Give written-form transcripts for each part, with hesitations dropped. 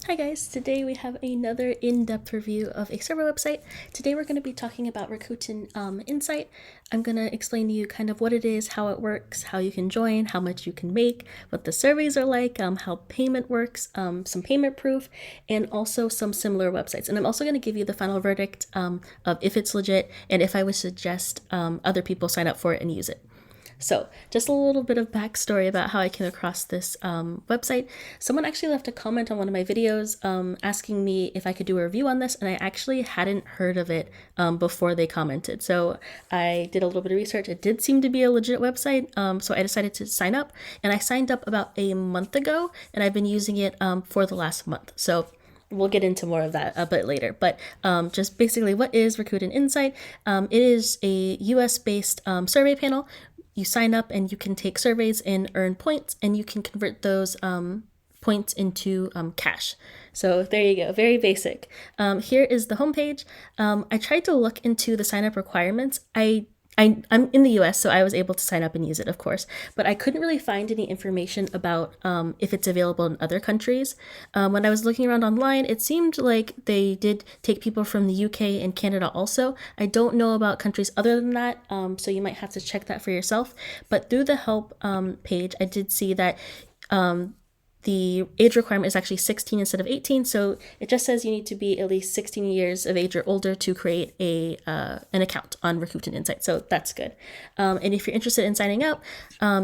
Hi guys, today we have another in-depth review of a survey website. Today we're going to be talking about Rakuten Insight. I'm going to explain to you kind of what it is, how it works, how you can join, how much you can make, what the surveys are like, how payment works, some payment proof, and also some similar websites. And I'm also going to give you the final verdict of if it's legit and if I would suggest other people sign up for it and use it. So just a little bit of backstory about how I came across this website. Someone actually left a comment on one of my videos asking me if I could do a review on this, and I actually hadn't heard of it before they commented. So I did a little bit of research. It did seem to be a legit website, so I decided to sign up, and I signed up about a month ago, and I've been using it for the last month. So we'll get into more of that a bit later, but just basically, what is Rakuten Insight? It is a US-based survey panel. You sign up and you can take surveys and earn points, and you can convert those points into cash. So there you go, very basic. Here is the homepage. I tried to look into the sign up requirements. I'm in the US, so I was able to sign up and use it, of course, but I couldn't really find any information about if it's available in other countries. When I was looking around online, it seemed like they did take people from the UK and Canada also. I don't know about countries other than that, so you might have to check that for yourself. But through the help page, I did see that the age requirement is actually 16 instead of 18, so it just says you need to be at least 16 years of age or older to create an account on Rakuten Insight, so that's good. And if you're interested in signing up,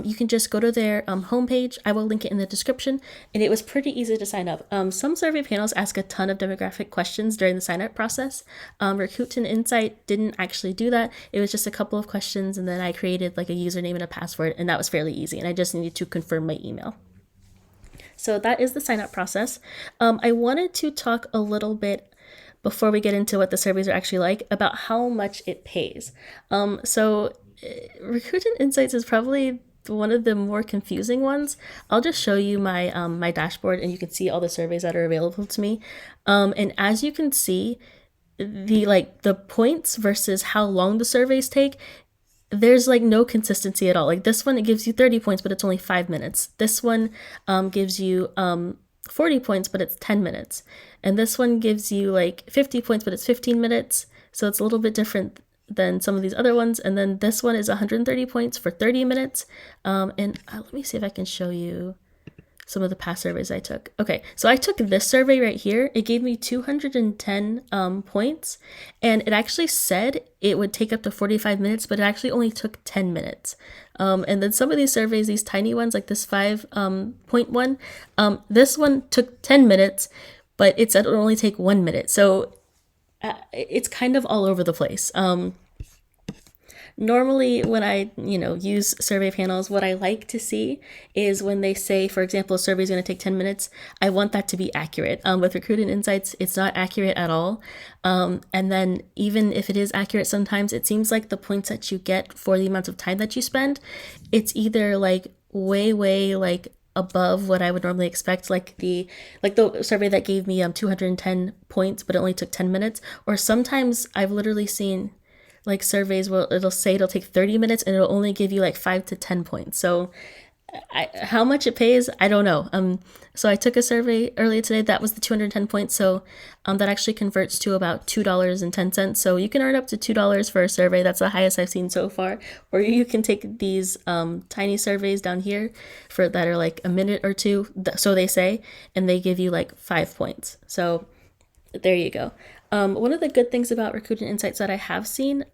you can just go to their homepage. I will link it in the description, and it was pretty easy to sign up. Some survey panels ask a ton of demographic questions during the sign-up process. Rakuten Insight didn't actually do that. It was just a couple of questions, and then I created like a username and a password, and that was fairly easy, and I just needed to confirm my email. So that is the sign-up process. I wanted to talk a little bit before we get into what the surveys are actually like about how much it pays. So Rakuten Insights is probably one of the more confusing ones. I'll just show you my my dashboard, and you can see all the surveys that are available to me. And as you can see, the points versus how long the surveys take, there's like no consistency at all. Like this one, it gives you 30 points, but it's only 5 minutes. This one gives you 40 points, but it's 10 minutes. And this one gives you like 50 points, but it's 15 minutes. So it's a little bit different than some of these other ones. And then this one is 130 points for 30 minutes. And let me see if I can show you some of the past surveys I took. Okay, so I took this survey right here. It gave me 210 points, and it actually said it would take up to 45 minutes, but it actually only took 10 minutes. And then some of these surveys, these tiny ones, like this 5.1, this one took 10 minutes, but it said it would only take 1 minute. So it's kind of all over the place. Normally, when I, use survey panels, what I like to see is when they say, for example, a survey is going to take 10 minutes, I want that to be accurate. With Rakuten Insights, it's not accurate at all. And then even if it is accurate, sometimes it seems like the points that you get for the amount of time that you spend, it's either like way like above what I would normally expect, like the survey that gave me 210 points, but it only took 10 minutes. Or sometimes I've literally seen like surveys where it'll say it'll take 30 minutes and it'll only give you like 5 to 10 points. So how much it pays, I don't know. So I took a survey earlier today that was the 210 points. So that actually converts to about $2.10. So you can earn up to $2 for a survey. That's the highest I've seen so far. Or you can take these tiny surveys down here for that are like a minute or two, so they say, and they give you like 5 points. So there you go. One of the good things about Rakuten Insights that I have seen,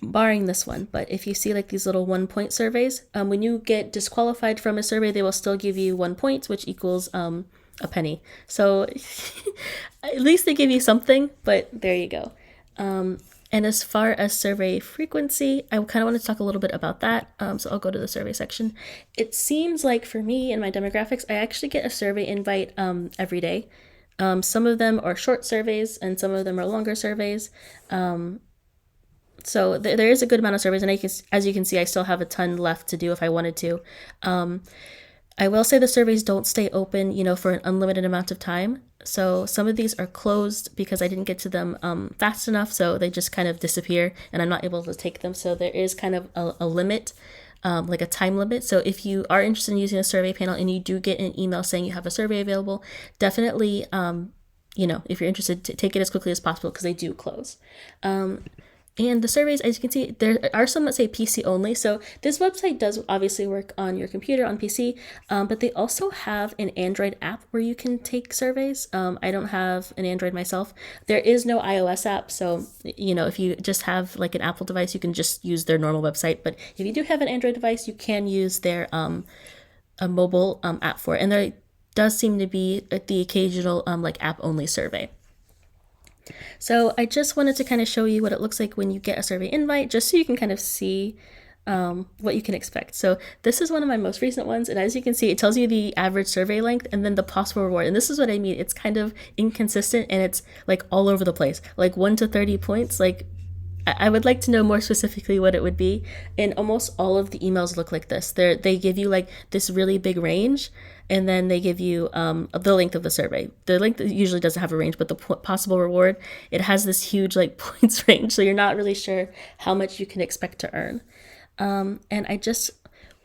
barring this one, but if you see like these little 1 point surveys, when you get disqualified from a survey, they will still give you 1 point, which equals a penny. So at least they give you something, but there you go. And as far as survey frequency, I kind of want to talk a little bit about that. So I'll go to the survey section. It seems like for me and my demographics, I actually get a survey invite every day. Some of them are short surveys and some of them are longer surveys. So there is a good amount of surveys, and as you can see, I still have a ton left to do if I wanted to. I will say the surveys don't stay open, for an unlimited amount of time. So some of these are closed because I didn't get to them fast enough, so they just kind of disappear and I'm not able to take them. So there is kind of a limit like a time limit. So if you are interested in using a survey panel and you do get an email saying you have a survey available, definitely, if you're interested, take it as quickly as possible because they do close. And the surveys, as you can see, there are some that say PC only. So this website does obviously work on your computer, on PC, but they also have an Android app where you can take surveys. I don't have an Android myself. There is no iOS app. So, if you just have like an Apple device, you can just use their normal website. But if you do have an Android device, you can use their a mobile app for it. And there does seem to be the occasional like app only survey. So I just wanted to kind of show you what it looks like when you get a survey invite, just so you can kind of see what you can expect. So this is one of my most recent ones, and as you can see, it tells you the average survey length and then the possible reward. And this is what I mean. It's kind of inconsistent and it's like all over the place, like 1 to 30 points. Like I would like to know more specifically what it would be. And almost all of the emails look like this. They give you like this really big range, and then they give you the length of the survey. The length usually doesn't have a range, but the possible reward, it has this huge like points range, so you're not really sure how much you can expect to earn. And I just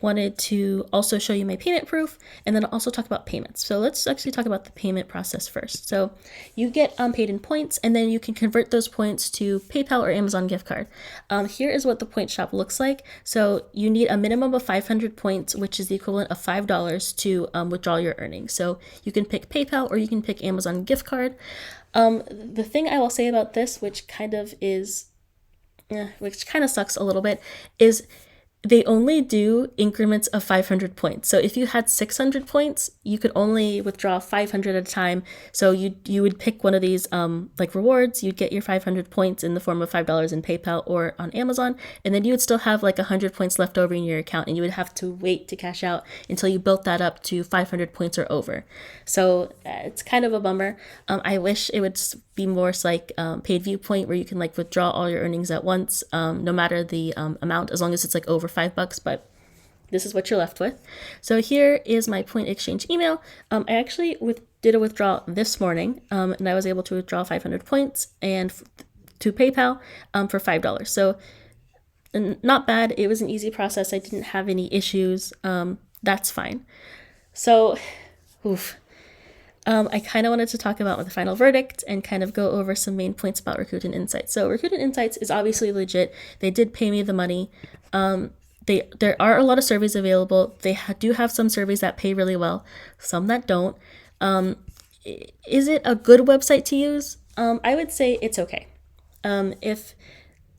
wanted to also show you my payment proof and then also talk about payments. So let's actually talk about the payment process first. So you get paid in points, and then you can convert those points to PayPal or Amazon gift card. Here is what the point shop looks like. So you need a minimum of 500 points, which is the equivalent of $5 to withdraw your earnings. So you can pick PayPal or you can pick Amazon gift card. The thing I will say about this, which kind of sucks a little bit, is they only do increments of 500 points. So if you had 600 points, you could only withdraw 500 at a time. So you would pick one of these like rewards. You'd get your 500 points in the form of $5 in PayPal or on Amazon, and then you would still have like 100 points left over in your account, and you would have to wait to cash out until you built that up to 500 points or over. So it's kind of a bummer. I wish it would be more like paid viewpoint, where you can like withdraw all your earnings at once, no matter the amount, as long as it's like over $5, but this is what you're left with. So here is my point exchange email. I actually did a withdrawal this morning, and I was able to withdraw 500 points and to PayPal for $5. So not bad. It was an easy process. I didn't have any issues. That's fine. So, I kind of wanted to talk about the final verdict and kind of go over some main points about Rakuten Insights. So Rakuten Insights is obviously legit. They did pay me the money. There are a lot of surveys available. They do have some surveys that pay really well, some that don't. Is it a good website to use? I would say it's okay. If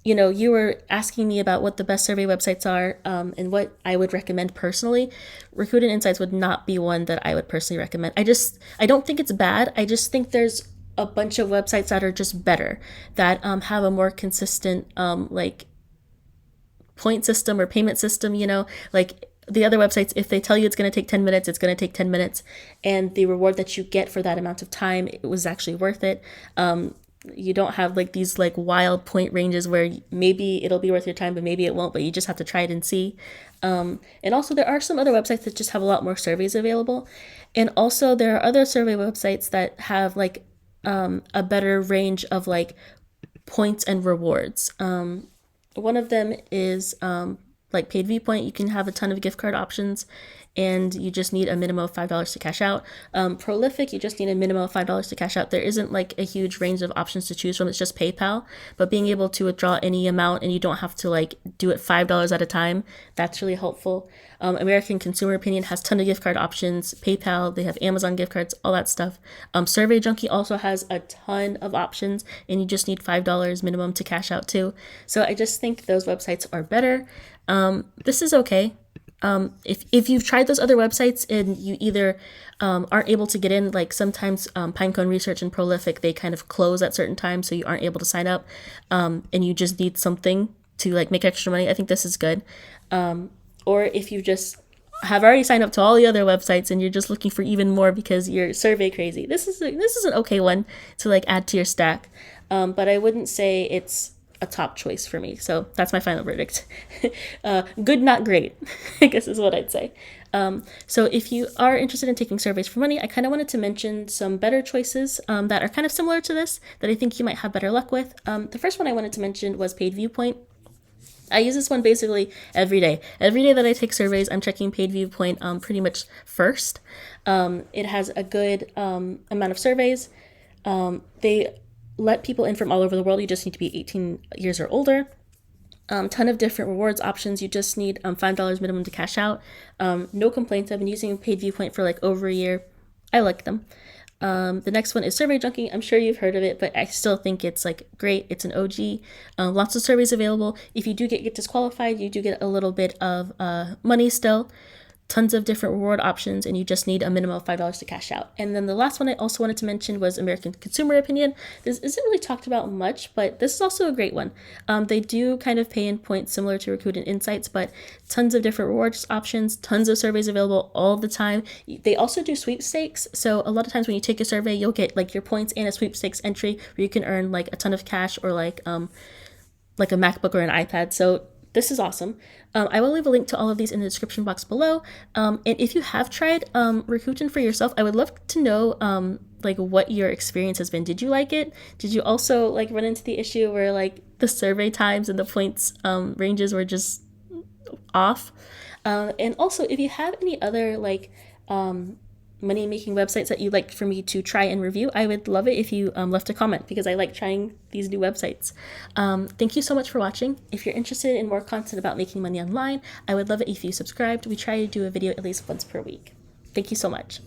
you were asking me about what the best survey websites are and what I would recommend personally, Rakuten Insights would not be one that I would personally recommend. I don't think it's bad. I just think there's a bunch of websites that are just better, that have a more consistent like point system or payment system. Like the other websites, if they tell you it's going to take 10 minutes, it's going to take 10 minutes. And the reward that you get for that amount of time, it was actually worth it. You don't have like these like wild point ranges where maybe it'll be worth your time, but maybe it won't, but you just have to try it and see. And also there are some other websites that just have a lot more surveys available. And also there are other survey websites that have like a better range of like points and rewards. One of them is like Paid Viewpoint. You can have a ton of gift card options, and you just need a minimum of $5 to cash out. Prolific, you just need a minimum of $5 to cash out. There isn't like a huge range of options to choose from. It's just PayPal, but being able to withdraw any amount and you don't have to like do it $5 at a time, that's really helpful. American Consumer Opinion has a ton of gift card options. PayPal, they have Amazon gift cards, all that stuff. Survey Junkie also has a ton of options, and you just need $5 minimum to cash out too. So I just think those websites are better. This is okay. If you've tried those other websites and you either aren't able to get in, like sometimes Pinecone Research and Prolific, they kind of close at certain times, so you aren't able to sign up, and you just need something to like make extra money, I think this is good. Or if you just have already signed up to all the other websites and you're just looking for even more because you're survey crazy, this is an okay one to like add to your stack. But I wouldn't say it's a top choice for me. So that's my final verdict. Good, not great, I guess is what I'd say. So if you are interested in taking surveys for money, I kind of wanted to mention some better choices that are kind of similar to this that I think you might have better luck with. The first one I wanted to mention was Paid Viewpoint. I use this one basically every day. Every day that I take surveys, I'm checking Paid Viewpoint pretty much first. It has a good amount of surveys. They let people in from all over the world. You just need to be 18 years or older. Ton of different rewards options. You just need $5 minimum to cash out. No complaints. I've been using Paid Viewpoint for like over a year. I like them. The next one is Survey Junkie. I'm sure you've heard of it, but I still think it's like great. It's an OG. Lots of surveys available. If you do get disqualified, you do get a little bit of money still. Tons of different reward options, and you just need a minimum of $5 to cash out. And then the last one I also wanted to mention was American Consumer Opinion. This isn't really talked about much, but this is also a great one. They do kind of pay in points similar to Rakuten Insights, but tons of different rewards options, tons of surveys available all the time. They also do sweepstakes, so a lot of times when you take a survey, you'll get like your points and a sweepstakes entry where you can earn like a ton of cash or like a MacBook or an iPad. So this is awesome. I will leave a link to all of these in the description box below. And if you have tried Rakuten for yourself, I would love to know like what your experience has been. Did you like it? Did you also like run into the issue where like the survey times and the points ranges were just off? And also, if you have any other like money making websites that you'd like for me to try and review, I would love it if you left a comment, because I like trying these new websites. Thank you so much for watching. If you're interested in more content about making money online, I would love it if you subscribed. We try to do a video at least once per week. Thank you so much.